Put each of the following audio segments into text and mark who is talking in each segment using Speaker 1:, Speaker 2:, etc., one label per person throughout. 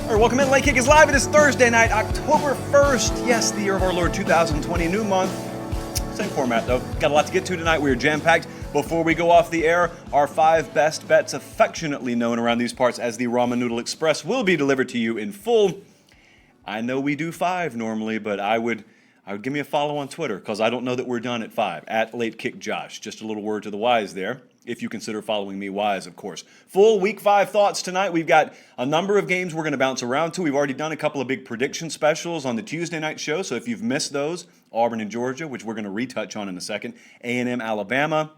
Speaker 1: All right, welcome in. Late Kick is live. It is Thursday night, October 1st. Yes, the year of our Lord 2020, new month. Same format, though. Got a lot to get to tonight. We are jam-packed. Before we go off the air, our 5 best bets, affectionately known around these parts as the Ramen Noodle Express, will be delivered to you in full. I know we do 5 normally, but I would give me a follow on Twitter because I don't know that we're done at 5. At Late Kick Josh. Just a little word to the wise there. If you consider following me wise, of course. Full Week 5 thoughts tonight. We've got a number of games we're going to bounce around to. We've already done a couple of big prediction specials on the Tuesday night show, so if you've missed those, Auburn and Georgia, which we're going to retouch on in a second, A&M, Alabama,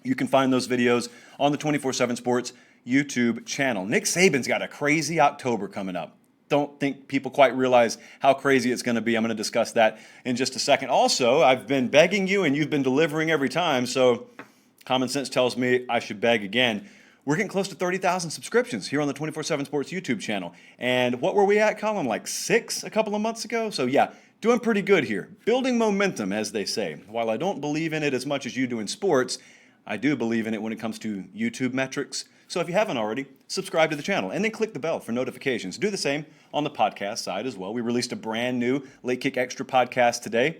Speaker 1: you can find those videos on the 24/7 Sports YouTube channel. Nick Saban's got a crazy October coming up. Don't think people quite realize how crazy it's going to be. I'm going to discuss that in just a second. Also, I've been begging you, and you've been delivering every time, so common sense tells me I should beg again. We're getting close to 30,000 subscriptions here on the 24/7 Sports YouTube channel. And what were we at, Colin? Like 6 a couple of months ago? So yeah, doing pretty good here. Building momentum, as they say. While I don't believe in it as much as you do in sports, I do believe in it when it comes to YouTube metrics. So if you haven't already, subscribe to the channel and then click the bell for notifications. Do the same on the podcast side as well. We released a brand new Late Kick Extra podcast today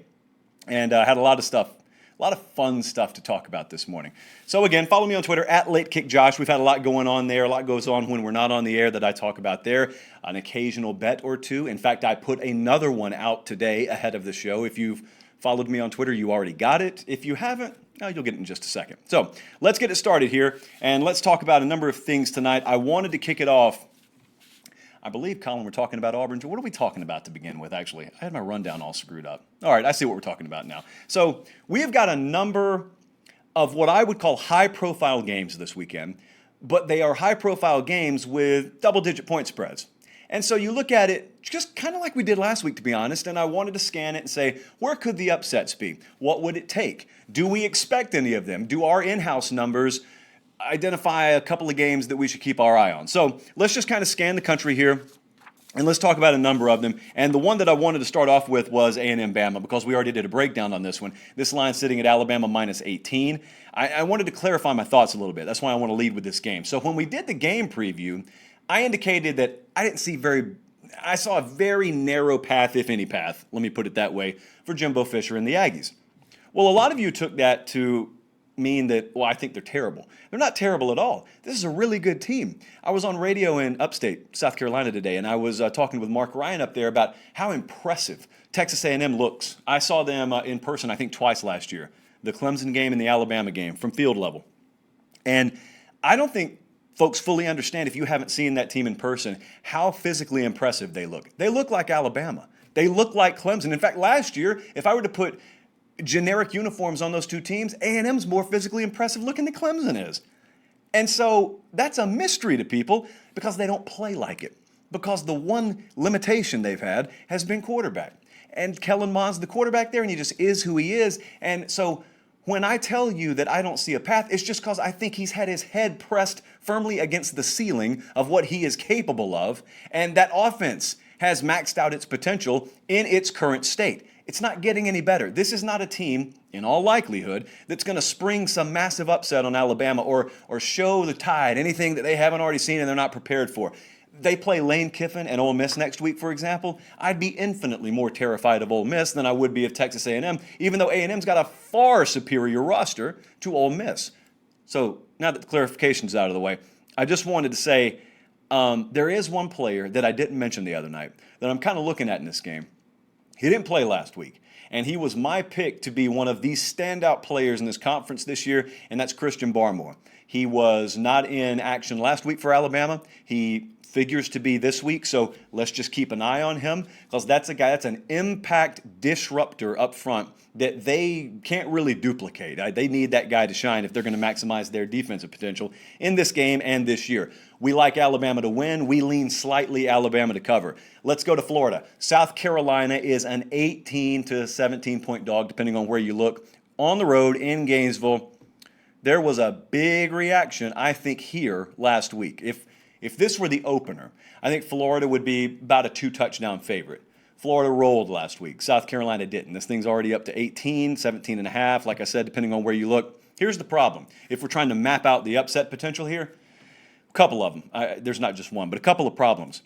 Speaker 1: and had a lot of fun stuff to talk about this morning. So again, follow me on Twitter at LateKickJosh. We've had a lot going on there. A lot goes on when we're not on the air that I talk about there. An occasional bet or two. In fact, I put another one out today ahead of the show. If you've followed me on Twitter, you already got it. If you haven't, you'll get it in just a second. So let's get it started here, and let's talk about a number of things tonight. I wanted to kick it off. I believe, Colin, we're talking about Auburn. What are we talking about to begin with, actually? I had my rundown all screwed up. All right, I see what we're talking about now. So we have got a number of what I would call high-profile games this weekend, but they are high-profile games with double-digit point spreads. And so you look at it just kind of like we did last week, to be honest, and I wanted to scan it and say, where could the upsets be? What would it take? Do we expect any of them? Do our in-house numbers identify a couple of games that we should keep our eye on? So let's just kind of scan the country here, and let's talk about a number of them. And the one that I wanted to start off with was A&M Bama, because we already did a breakdown on this one. This line's sitting at Alabama minus 18. I wanted to clarify my thoughts a little bit. That's why I want to lead with this game. So when we did the game preview, I indicated that I saw a very narrow path, if any path, let me put it that way, for Jimbo Fisher and the Aggies. Well, a lot of you took that to mean that, well, I think they're terrible. They're not terrible at all. This is a really good team. I was on radio in upstate South Carolina today, and I was talking with Mark Ryan up there about how impressive Texas A&M looks. I saw them in person, I think, twice last year, the Clemson game and the Alabama game from field level. And I don't think folks fully understand, if you haven't seen that team in person, how physically impressive they look. They look like Alabama. They look like Clemson. In fact, last year, if I were to put generic uniforms on those two teams, A&M's more physically impressive looking than Clemson is. And so that's a mystery to people because they don't play like it. Because the one limitation they've had has been quarterback. And Kellen Mond's the quarterback there, and he just is who he is. And so when I tell you that I don't see a path, it's just because I think he's had his head pressed firmly against the ceiling of what he is capable of, and that offense has maxed out its potential in its current state. It's not getting any better. This is not a team, in all likelihood, that's going to spring some massive upset on Alabama or show the Tide, anything that they haven't already seen and they're not prepared for. They play Lane Kiffin and Ole Miss next week, for example. I'd be infinitely more terrified of Ole Miss than I would be of Texas A&M, even though A&M's got a far superior roster to Ole Miss. So now that the clarification's out of the way, I just wanted to say there is one player that I didn't mention the other night that I'm kind of looking at in this game. He didn't play last week, and he was my pick to be one of these standout players in this conference this year, and that's Christian Barmore. He was not in action last week for Alabama. He figures to be this week, so let's just keep an eye on him because that's a guy, that's an impact disruptor up front that they can't really duplicate. They need that guy to shine if they're going to maximize their defensive potential in this game and this year. We like Alabama to win. We lean slightly Alabama to cover. Let's go to Florida. South Carolina is an 18 to 17-point dog, depending on where you look, on the road in Gainesville. There was a big reaction, I think, here last week. If this were the opener, I think Florida would be about a 2-touchdown favorite. Florida rolled last week. South Carolina didn't. This thing's already up to 18, 17 and a half. Like I said, depending on where you look. Here's the problem. If we're trying to map out the upset potential here, a couple of them. There's not just one, but a couple of problems.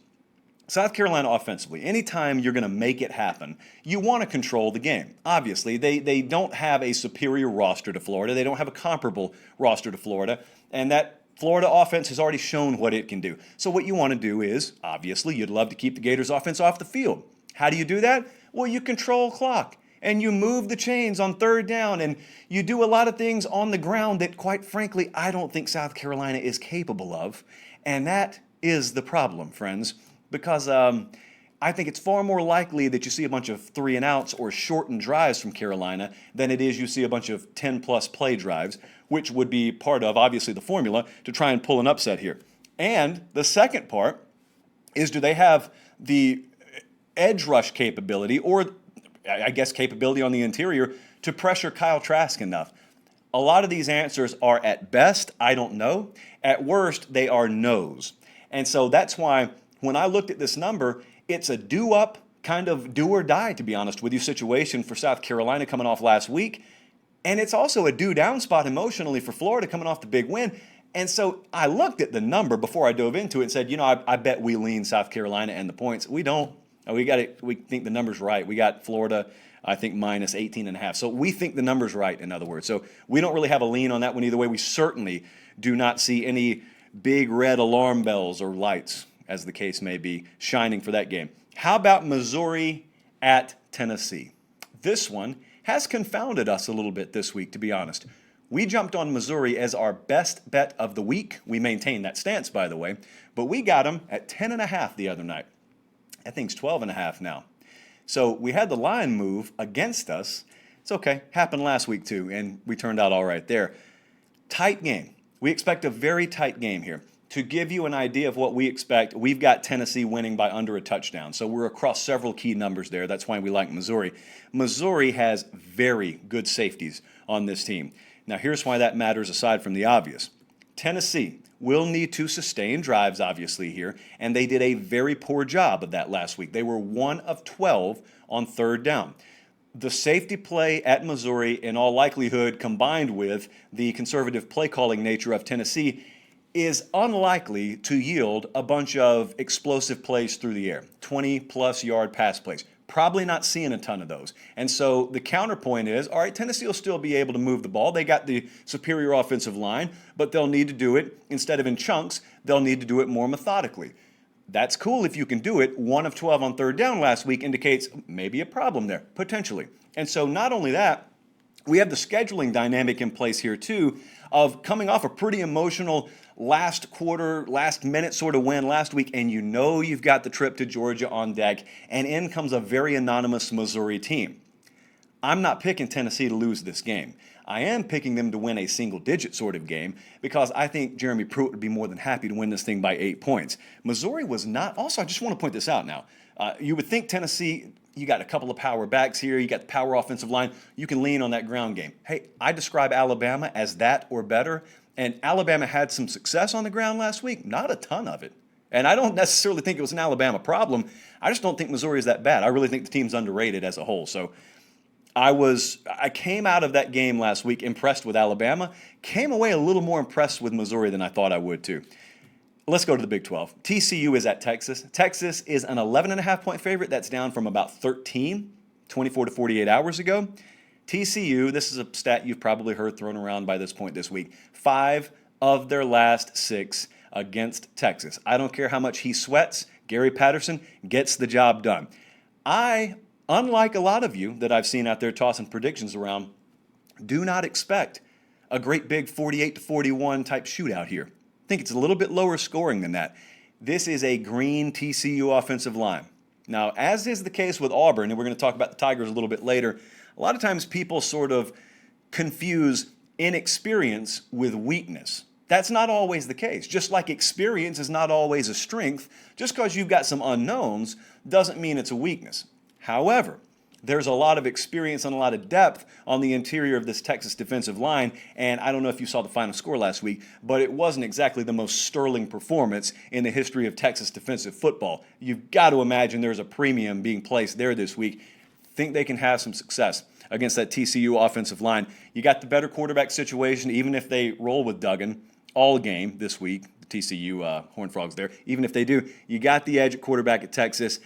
Speaker 1: South Carolina offensively, anytime you're going to make it happen, you want to control the game. Obviously, they don't have a superior roster to Florida. They don't have a comparable roster to Florida. And that Florida offense has already shown what it can do. So what you want to do is, obviously, you'd love to keep the Gators offense off the field. How do you do that? Well, you control clock. And you move the chains on third down. And you do a lot of things on the ground that, quite frankly, I don't think South Carolina is capable of. And that is the problem, friends. Because I think it's far more likely that you see a bunch of 3-and-outs or shortened drives from Carolina than it is you see a bunch of 10-plus play drives, which would be part of, obviously, the formula to try and pull an upset here. And the second part is, do they have the edge rush capability, or I guess capability on the interior, to pressure Kyle Trask enough? A lot of these answers are, at best, I don't know. At worst, they are no's. And so that's why when I looked at this number, it's a do-up, kind of do-or-die, to be honest with you, situation for South Carolina coming off last week. And it's also a do-down spot emotionally for Florida coming off the big win. And so I looked at the number before I dove into it and said, I bet we lean South Carolina and the points. We don't. We think the number's right. We got Florida, I think, minus 18.5. So we think the number's right, in other words. So we don't really have a lean on that one either way. We certainly do not see any big red alarm bells or lights, as the case may be, shining for that game. How about Missouri at Tennessee? This one has confounded us a little bit this week, to be honest. We jumped on Missouri as our best bet of the week. We maintain that stance, by the way, but we got them at 10.5 the other night. That thing's 12.5 now. So we had the line move against us. It's okay. Happened last week too, and we turned out all right there. Tight game. We expect a very tight game here. To give you an idea of what we expect, we've got Tennessee winning by under a touchdown. So we're across several key numbers there. That's why we like Missouri. Missouri has very good safeties on this team. Now, here's why that matters aside from the obvious. Tennessee will need to sustain drives, obviously, here, and they did a very poor job of that last week. They were 1 of 12 on third down. The safety play at Missouri, in all likelihood, combined with the conservative play-calling nature of Tennessee, is unlikely to yield a bunch of explosive plays through the air, 20-plus yard pass plays. Probably not seeing a ton of those. And so the counterpoint is, all right, Tennessee will still be able to move the ball. They got the superior offensive line, but they'll need to do it, instead of in chunks, they'll need to do it more methodically. That's cool if you can do it. 1 of 12 on third down last week indicates maybe a problem there, potentially. And so not only that, we have the scheduling dynamic in place here too, of coming off a pretty emotional last quarter, last minute sort of win last week, and you've got the trip to Georgia on deck, and in comes a very anonymous Missouri team. I'm not picking Tennessee to lose this game. I am picking them to win a single-digit sort of game because I think Jeremy Pruitt would be more than happy to win this thing by 8 points. Missouri was not. Also, I just want to point this out now. You would think Tennessee, you got a couple of power backs here, you got the power offensive line, you can lean on that ground game. Hey, I describe Alabama as that or better, and Alabama had some success on the ground last week, not a ton of it. And I don't necessarily think it was an Alabama problem. I just don't think Missouri is that bad. I really think the team's underrated as a whole. So I came out of that game last week impressed with Alabama, came away a little more impressed with Missouri than I thought I would too. Let's go to the Big 12. TCU is at Texas. Texas is an 11.5-point favorite. That's down from about 13, 24 to 48 hours ago. TCU, this is a stat you've probably heard thrown around by this point this week, 5 of their last 6 against Texas. I don't care how much he sweats, Gary Patterson gets the job done. I, unlike a lot of you that I've seen out there tossing predictions around, do not expect a great big 48 to 41 type shootout here. I think it's a little bit lower scoring than that. This is a green TCU offensive line. Now, as is the case with Auburn, and we're going to talk about the Tigers a little bit later, a lot of times people sort of confuse inexperience with weakness. That's not always the case. Just like experience is not always a strength, just because you've got some unknowns doesn't mean it's a weakness. However, there's a lot of experience and a lot of depth on the interior of this Texas defensive line, and I don't know if you saw the final score last week, but it wasn't exactly the most sterling performance in the history of Texas defensive football. You've got to imagine there's a premium being placed there this week. Think they can have some success against that TCU offensive line. You got the better quarterback situation, even if they roll with Duggan all game this week. TCU Horned Frogs there. Even if they do, you got the edge at quarterback at Texas.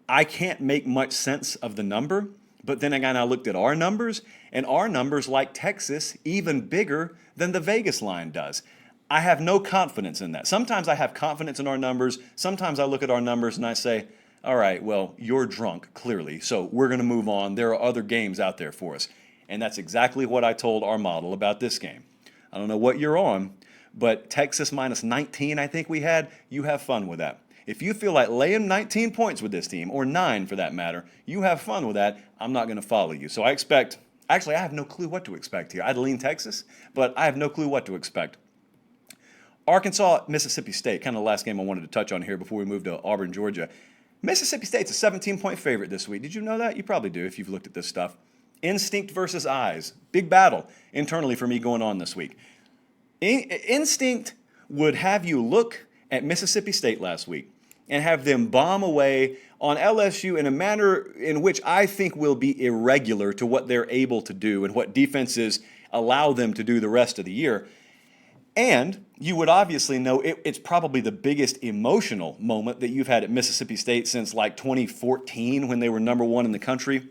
Speaker 1: I can't make much sense of the number, but then again, I looked at our numbers, and our numbers, like Texas, even bigger than the Vegas line does. I have no confidence in that. Sometimes I have confidence in our numbers. Sometimes I look at our numbers and I say, all right, well, you're drunk, clearly, so we're going to move on. There are other games out there for us. And that's exactly what I told our model about this game. I don't know what you're on, but Texas minus 19, I think we had, you have fun with that. If you feel like laying 19 points with this team, or 9 for that matter, you have fun with that. I'm not going to follow you. So I expect, actually, I have no clue what to expect here. I'd lean Texas, but I have no clue what to expect. Arkansas, Mississippi State, kind of the last game I wanted to touch on here before we move to Auburn, Georgia. Mississippi State's a 17-point favorite this week. Did you know that? You probably do if you've looked at this stuff. Instinct versus eyes. Big battle internally for me going on this week. Instinct would have you look at Mississippi State last week and have them bomb away on LSU in a manner in which I think will be irregular to what they're able to do and what defenses allow them to do the rest of the year. And you would obviously know it's probably the biggest emotional moment that you've had at Mississippi State since like 2014 when they were number 1 in the country.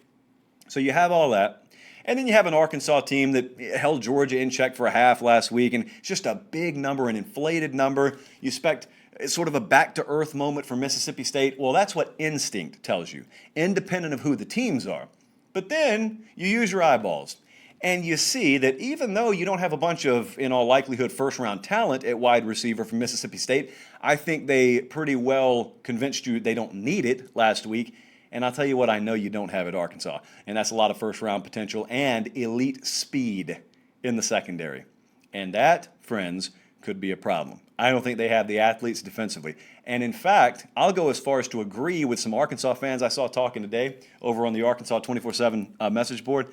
Speaker 1: So you have all that. And then you have an Arkansas team that held Georgia in check for a half last week, and it's just a big number, an inflated number. You expect sort of a back-to-earth moment for Mississippi State. Well, that's what instinct tells you, independent of who the teams are. But then you use your eyeballs, and you see that even though you don't have a bunch of, in all likelihood, first-round talent at wide receiver from Mississippi State, I think they pretty well convinced you they don't need it last week. And I'll tell you what I know you don't have at Arkansas, and that's a lot of first-round potential and elite speed in the secondary. And that, friends, could be a problem. I don't think they have the athletes defensively. And in fact, I'll go as far as to agree with some Arkansas fans I saw talking today over on the Arkansas 24/7 message board.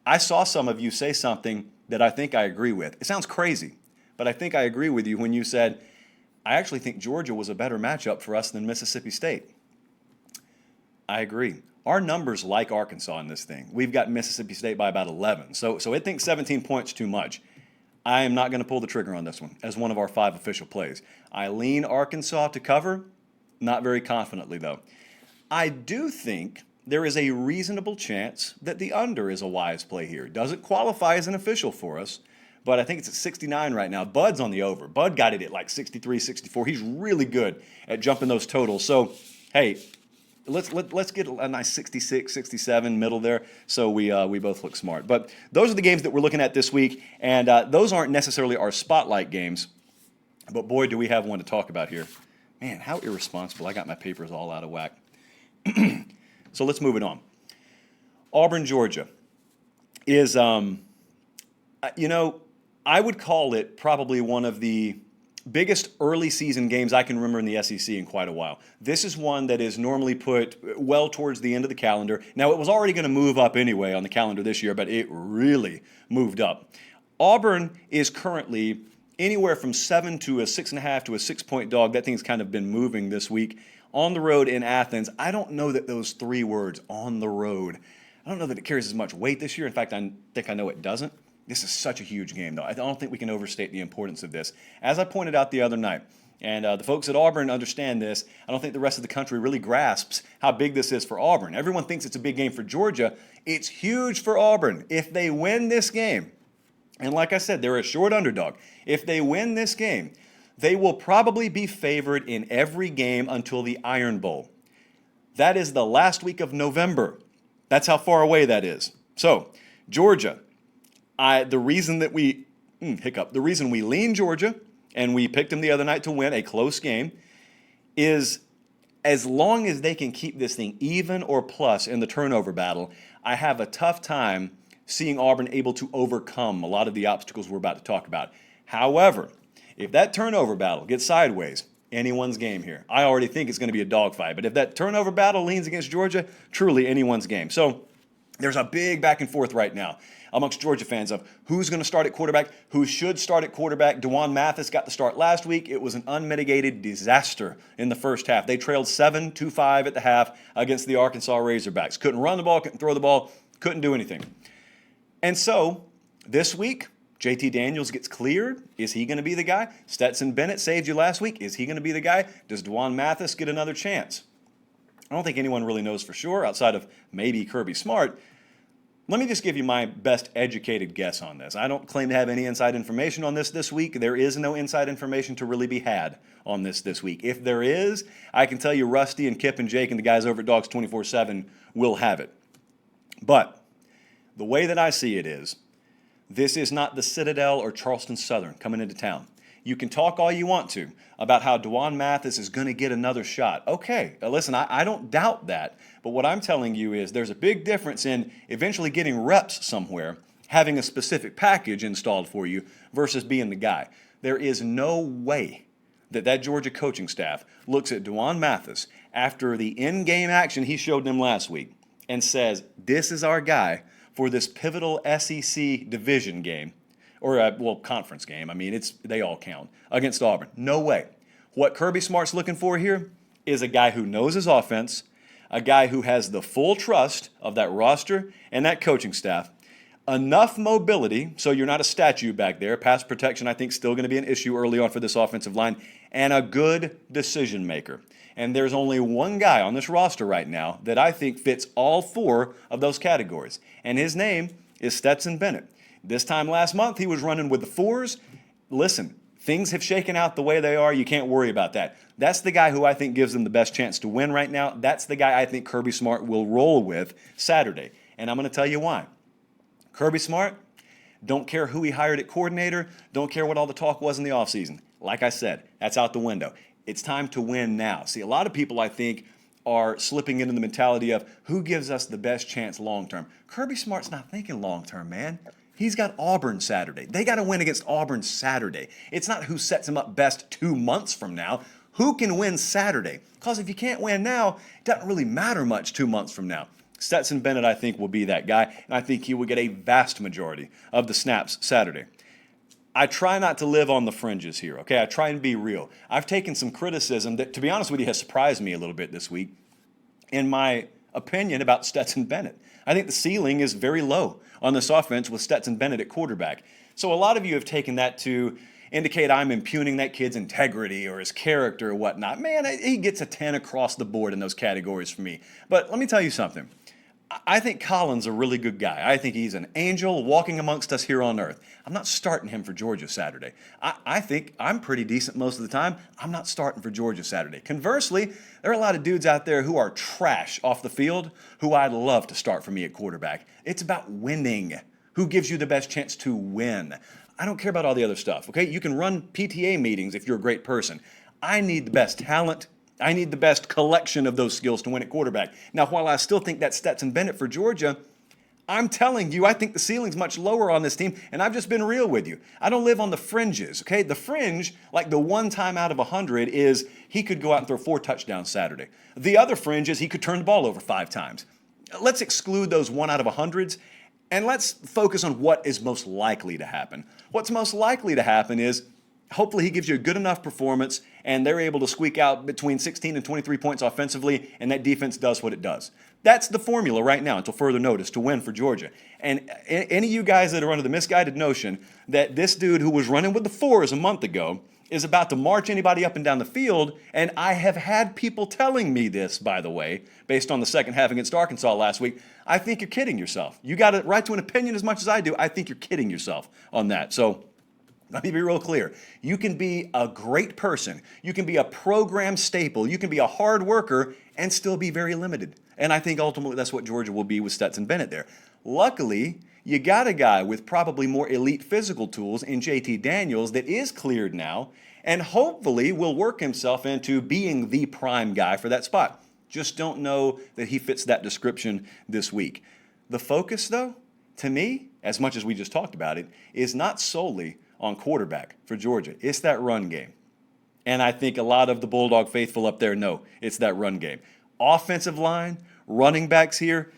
Speaker 1: I saw some of you say something that I think I agree with. It sounds crazy, but I think I agree with you when you said, I actually think Georgia was a better matchup for us than Mississippi State. I agree. Our numbers like Arkansas in this thing. We've got Mississippi State by about 11. So it thinks 17 points too much. I am not going to pull the trigger on this one as one of our 5 official plays. I lean Arkansas to cover, not very confidently though. I do think there is a reasonable chance that the under is a wise play here. Doesn't qualify as an official for us, but I think it's at 69 right now. Bud's on the over. Bud got it at like 63, 64. He's really good at jumping those totals. So, hey, let's get a nice 66, 67 middle there so we both look smart. But those are the games that we're looking at this week, and those aren't necessarily our spotlight games, but boy, do we have one to talk about here. Man, how irresponsible. I got my papers all out of whack. So let's move it on. Auburn, Georgia is, I would call it probably one of the biggest early season games I can remember in the SEC in quite a while. This is one that is normally put well towards the end of the calendar. Now, it was already going to move up anyway on the calendar this year, but it really moved up. Auburn is currently anywhere from 7 to a 6.5 to a 6-point dog. That thing's kind of been moving this week. On the road in Athens, I don't know that those 3 words, on the road, I don't know that it carries as much weight this year. In fact, I think I know it doesn't. This is such a huge game, though. I don't think we can overstate the importance of this. As I pointed out the other night, and the folks at Auburn understand this, I don't think the rest of the country really grasps how big this is for Auburn. Everyone thinks it's a big game for Georgia. It's huge for Auburn. If they win this game, and like I said, they're a short underdog. If they win this game, they will probably be favored in every game until the Iron Bowl. That is the last week of November. That's how far away that is. So, Georgia, the reason we lean Georgia, and we picked them the other night to win a close game, is as long as they can keep this thing even or plus in the turnover battle, I have a tough time seeing Auburn able to overcome a lot of the obstacles we're about to talk about. However, if that turnover battle gets sideways, anyone's game here. I already think it's going to be a dogfight, but if that turnover battle leans against Georgia, truly anyone's game. So there's a big back and forth right now amongst Georgia fans of who's going to start at quarterback, who should start at quarterback. DeJuan Mathis got the start last week. It was an unmitigated disaster in the first half. They trailed 7-5 at the half against the Arkansas Razorbacks. Couldn't run the ball, couldn't throw the ball, couldn't do anything. And so this week, JT Daniels gets cleared. Is he going to be the guy? Stetson Bennett saved you last week. Is he going to be the guy? Does Dwan Mathis get another chance? I don't think anyone really knows for sure outside of maybe Kirby Smart. Let me just give you my best educated guess on this. I don't claim to have any inside information on this week. There is no inside information to really be had on this week. If there is, I can tell you Rusty and Kip and Jake and the guys over at Dogs 24/7 will have it. But the way that I see it is, this is not the Citadel or Charleston Southern coming into town. You can talk all you want to about how Dwan Mathis is going to get another shot. Okay, listen, I don't doubt that. But what I'm telling you is there's a big difference in eventually getting reps somewhere, having a specific package installed for you, versus being the guy. There is no way that Georgia coaching staff looks at Dwan Mathis after the in-game action he showed them last week and says, this is our guy for this pivotal SEC division game. Or, conference game. I mean, they all count against Auburn. No way. What Kirby Smart's looking for here is a guy who knows his offense, a guy who has the full trust of that roster and that coaching staff, enough mobility so you're not a statue back there. Pass protection, I think, still going to be an issue early on for this offensive line, and a good decision maker. And there's only one guy on this roster right now that I think fits all four of those categories, and his name is Stetson Bennett. This time last month, he was running with the fours. Listen, things have shaken out the way they are. You can't worry about that. That's the guy who I think gives them the best chance to win right now. That's the guy I think Kirby Smart will roll with Saturday. And I'm going to tell you why. Kirby Smart, don't care who he hired at coordinator. Don't care what all the talk was in the offseason. Like I said, that's out the window. It's time to win now. See, a lot of people, I think, are slipping into the mentality of who gives us the best chance long-term. Kirby Smart's not thinking long-term, man. He's got Auburn Saturday. They got to win against Auburn Saturday. It's not who sets him up best 2 months from now. Who can win Saturday? Because if you can't win now, it doesn't really matter much 2 months from now. Stetson Bennett, I think, will be that guy, and I think he will get a vast majority of the snaps Saturday. I try not to live on the fringes here, okay? I try and be real. I've taken some criticism that, to be honest with you, has surprised me a little bit this week in my opinion about Stetson Bennett. I think the ceiling is very low on this offense with Stetson Bennett at quarterback. So a lot of you have taken that to indicate I'm impugning that kid's integrity or his character or whatnot. Man, he gets a 10 across the board in those categories for me. But let me tell you something. I think Colin's a really good guy. I think he's an angel walking amongst us here on earth. I'm not starting him for Georgia Saturday. I think I'm pretty decent most of the time. I'm not starting for Georgia Saturday. Conversely, there are a lot of dudes out there who are trash off the field who I'd love to start for me at quarterback. It's about winning. Who gives you the best chance to win? I don't care about all the other stuff, okay? You can run PTA meetings if you're a great person. I need the best talent. I need the best collection of those skills to win at quarterback. Now, while I still think that's Stetson Bennett for Georgia, I'm telling you, I think the ceiling's much lower on this team, and I've just been real with you. I don't live on the fringes, okay? The fringe, like the one time out of 100, is he could go out and throw 4 touchdowns Saturday. The other fringe is he could turn the ball over 5 times. Let's exclude those 1 out of 100s, and let's focus on what is most likely to happen. What's most likely to happen is hopefully he gives you a good enough performance and they're able to squeak out between 16 and 23 points offensively, and that defense does what it does. That's the formula right now until further notice to win for Georgia. And any of you guys that are under the misguided notion that this dude who was running with the 4s a month ago is about to march anybody up and down the field, and I have had people telling me this, by the way, based on the second half against Arkansas last week, I think you're kidding yourself. You got a right to an opinion as much as I do. I think you're kidding yourself on that. So let me be real clear. You can be a great person. You can be a program staple. You can be a hard worker and still be very limited. And I think ultimately that's what Georgia will be with Stetson Bennett there. Luckily, you got a guy with probably more elite physical tools in JT Daniels that is cleared now and hopefully will work himself into being the prime guy for that spot. Just don't know that he fits that description this week. The focus, though, to me, as much as we just talked about it, is not solely on quarterback for Georgia. It's that run game. And I think a lot of the Bulldog faithful up there know it's that run game. Offensive line, running backs here,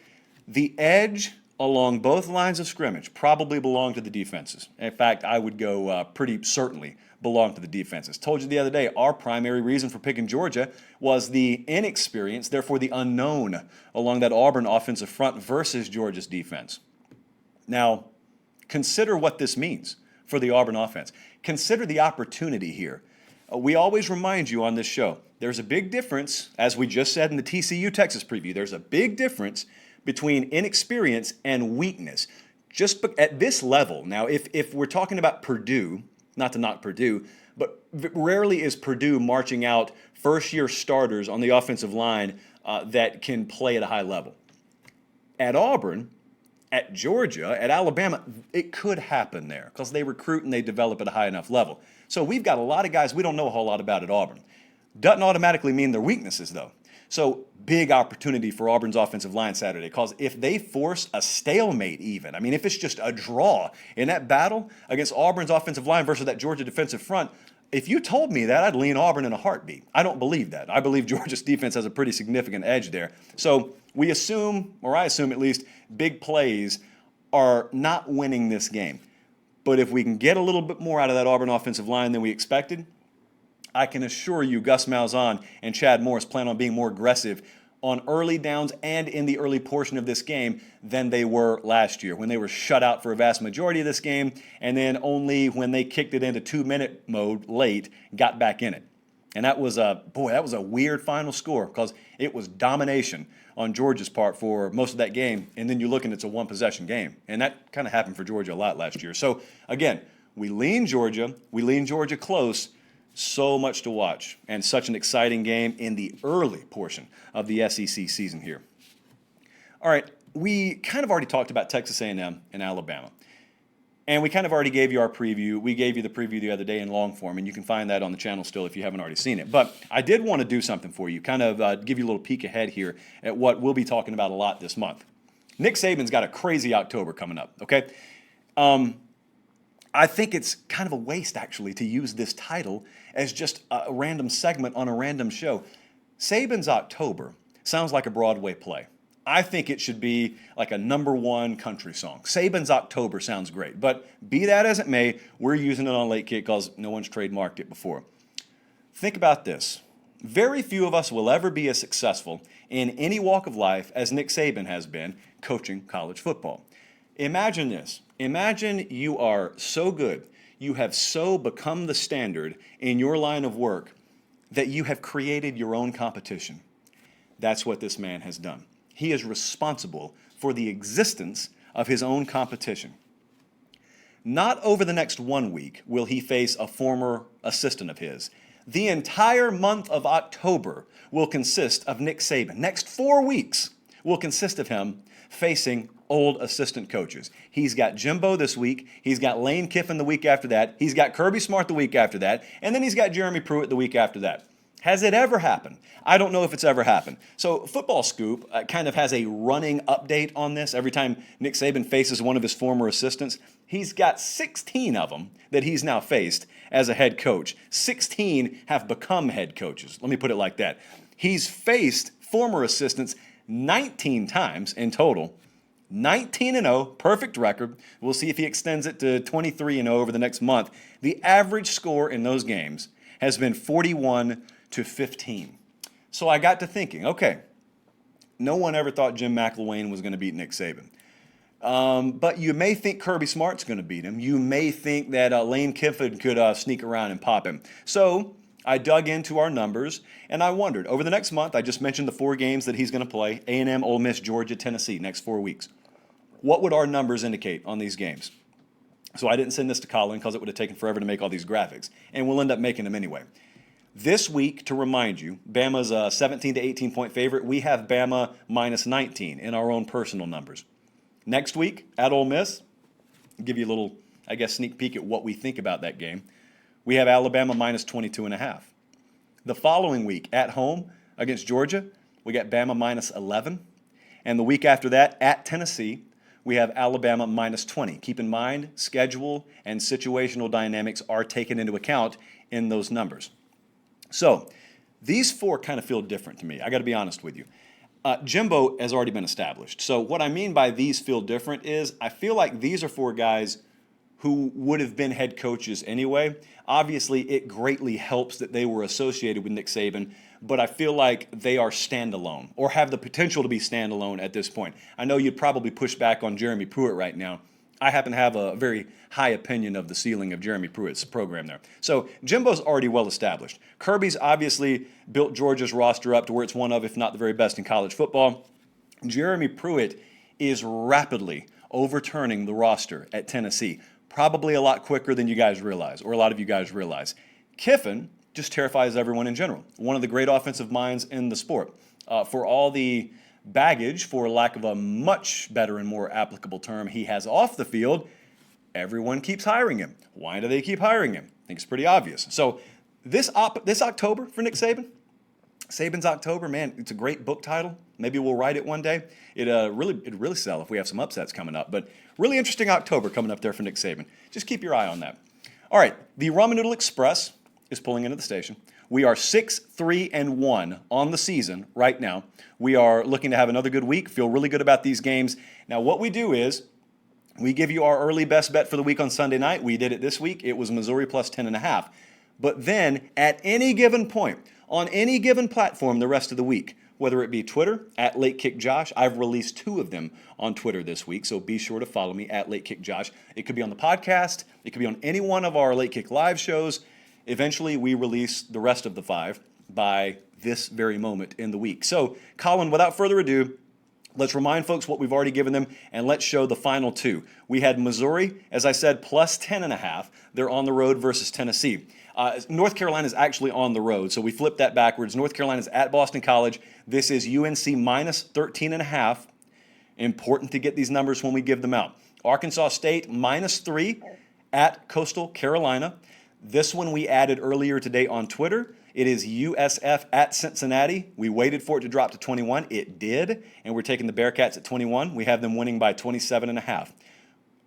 Speaker 1: the edge along both lines of scrimmage probably belong to the defenses. In fact, I would go pretty certainly belong to the defenses. Told you the other day, our primary reason for picking Georgia was the inexperience, therefore the unknown, along that Auburn offensive front versus Georgia's defense. Now, consider what this means for the Auburn offense. Consider the opportunity here. We always remind you on this show, there's a big difference, as we just said in the TCU Texas preview, there's a big difference between inexperience and weakness. Just at this level, now if we're talking about Purdue, not to knock Purdue, but rarely is Purdue marching out first-year starters on the offensive line that can play at a high level. At Auburn, at Georgia, at Alabama, it could happen there because they recruit and they develop at a high enough level. So we've got a lot of guys we don't know a whole lot about at Auburn. Doesn't automatically mean their weaknesses, though. So big opportunity for Auburn's offensive line Saturday, because if they force a stalemate even, I mean, if it's just a draw in that battle against Auburn's offensive line versus that Georgia defensive front, if you told me that, I'd lean Auburn in a heartbeat. I don't believe that. I believe Georgia's defense has a pretty significant edge there. So we assume, or I assume at least, big plays are not winning this game. But if we can get a little bit more out of that Auburn offensive line than we expected, I can assure you Gus Malzahn and Chad Morris plan on being more aggressive on early downs and in the early portion of this game than they were last year, when they were shut out for a vast majority of this game, and then only when they kicked it into 2-minute mode late, got back in it. And that was a weird final score, because it was domination on Georgia's part for most of that game, and then you look and it's a one-possession game. And that kind of happened for Georgia a lot last year. So, again, we lean Georgia close. So much to watch, and such an exciting game in the early portion of the SEC season here. All right, we kind of already talked about Texas A&M and Alabama, and we kind of already gave you our preview. We gave you the preview the other day in long form, and you can find that on the channel still if you haven't already seen it. But I did want to do something for you, kind of give you a little peek ahead here at what we'll be talking about a lot this month. Nick Saban's got a crazy October coming up, okay? I think it's kind of a waste, actually, to use this title as just a random segment on a random show. Saban's October sounds like a Broadway play. I think it should be like a #1 country song. Saban's October sounds great. But be that as it may, we're using it on Late Kick because no one's trademarked it before. Think about this. Very few of us will ever be as successful in any walk of life as Nick Saban has been coaching college football. Imagine this. Imagine you are so good, you have so become the standard in your line of work that you have created your own competition. That's what this man has done. He is responsible for the existence of his own competition. Not over the next 1 week will he face a former assistant of his. The entire month of October will consist of Nick Saban. Next 4 weeks will consist of him facing old assistant coaches. He's got Jimbo this week. He's got Lane Kiffin the week after that. He's got Kirby Smart the week after that. And then he's got Jeremy Pruitt the week after that. Has it ever happened? I don't know if it's ever happened. So Football Scoop kind of has a running update on this. Every time Nick Saban faces one of his former assistants, he's got 16 of them that he's now faced as a head coach. 16 have become head coaches. Let me put it like that. He's faced former assistants 19 times in total. 19-0, perfect record. We'll see if he extends it to 23-0 over the next month. The average score in those games has been 41-15. So I got to thinking, okay, no one ever thought Jim McElwain was going to beat Nick Saban. But you may think Kirby Smart's going to beat him. You may think that Lane Kiffin could sneak around and pop him. So I dug into our numbers, and I wondered, over the next month, I just mentioned the 4 games that he's going to play, A&M, Ole Miss, Georgia, Tennessee, next 4 weeks. What would our numbers indicate on these games? So I didn't send this to Colin because it would have taken forever to make all these graphics, and we'll end up making them anyway. This week, to remind you, Bama's a 17 to 18 point favorite. We have Bama minus 19 in our own personal numbers. Next week, at Ole Miss, I'll give you a little, sneak peek at what we think about that game. We have Alabama minus 22.5. The following week, at home against Georgia, we got Bama minus 11. And the week after that, at Tennessee, we have Alabama minus 20. Keep in mind, schedule and situational dynamics are taken into account in those numbers. So these 4 kind of feel different to me. I got to be honest with you. Jimbo has already been established. So what I mean by these feel different is I feel like these are 4 guys who would have been head coaches anyway. Obviously, it greatly helps that they were associated with Nick Saban, but I feel like they are standalone or have the potential to be standalone at this point. I know you'd probably push back on Jeremy Pruitt right now. I happen to have a very high opinion of the ceiling of Jeremy Pruitt's program there. So Jimbo's already well established. Kirby's obviously built Georgia's roster up to where it's one of, if not the very best in college football. Jeremy Pruitt is rapidly overturning the roster at Tennessee, probably a lot quicker than you guys realize, or a lot of you guys realize. Kiffin just terrifies everyone in general. One of the great offensive minds in the sport. For all the baggage, for lack of a much better and more applicable term, he has off the field, everyone keeps hiring him. Why do they keep hiring him? I think it's pretty obvious. So this October for Nick Saban, Saban's October, man, it's a great book title. Maybe we'll write it one day. It'd really sell if we have some upsets coming up. But really interesting October coming up there for Nick Saban. Just keep your eye on that. All right, the Ramen Noodle Express is pulling into the station. We are 6-3-1 on the season right now. We are looking to have another good week, feel really good about these games. Now, what we do is we give you our early best bet for the week on Sunday night. We did it this week. It was Missouri plus 10.5. But then at any given point, on any given platform the rest of the week, whether it be Twitter, at LateKickJosh. I've released 2 of them on Twitter this week, so be sure to follow me at LateKickJosh. It could be on the podcast. It could be on any one of our Late Kick live shows. Eventually, we release the rest of the 5 by this very moment in the week. So, Colin, without further ado, let's remind folks what we've already given them, and let's show the final 2. We had Missouri, as I said, plus 10.5. They're on the road versus Tennessee. North Carolina is actually on the road, so we flipped that backwards. North Carolina is at Boston College. This is UNC minus 13.5. Important to get these numbers when we give them out. Arkansas State minus 3 at Coastal Carolina. This one we added earlier today on Twitter. It is USF at Cincinnati. We waited for it to drop to 21. It did, and we're taking the Bearcats at 21. We have them winning by 27.5.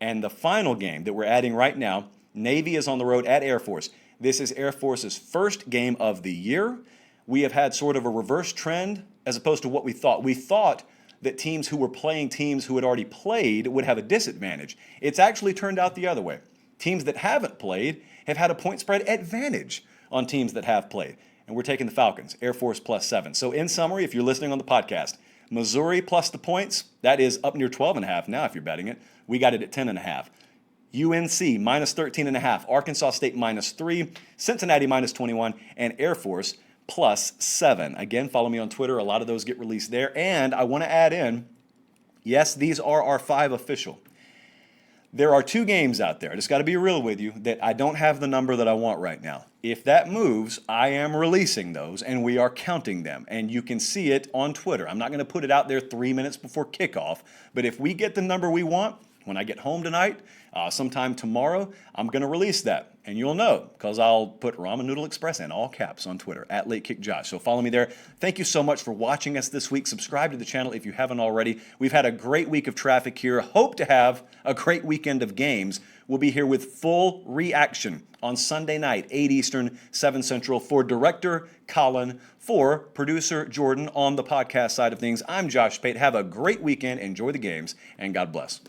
Speaker 1: And the final game that we're adding right now, Navy is on the road at Air Force. This is Air Force's first game of the year. We have had sort of a reverse trend as opposed to what we thought. We thought that teams who were playing teams who had already played would have a disadvantage. It's actually turned out the other way. Teams that haven't played have had a point spread advantage on teams that have played. And we're taking the Falcons, Air Force plus 7. So in summary, if you're listening on the podcast, Missouri plus the points, that is up near 12.5 now if you're betting it. We got it at 10.5. UNC minus 13.5, Arkansas State minus 3, Cincinnati minus 21, and Air Force plus 7. Again, follow me on Twitter. A lot of those get released there. And I want to add in, yes, these are our 5 official. There are 2 games out there, I just got to be real with you, that I don't have the number that I want right now. If that moves, I am releasing those, and we are counting them. And you can see it on Twitter. I'm not going to put it out there 3 minutes before kickoff, but if we get the number we want, when I get home tonight, sometime tomorrow, I'm going to release that. And you'll know, because I'll put Ramen Noodle Express in all caps on Twitter, at LateKickJosh. So follow me there. Thank you so much for watching us this week. Subscribe to the channel if you haven't already. We've had a great week of traffic here. Hope to have a great weekend of games. We'll be here with full reaction on Sunday night, 8 Eastern, 7 Central, for Director Colin, for Producer Jordan on the podcast side of things. I'm Josh Pate. Have a great weekend. Enjoy the games, and God bless.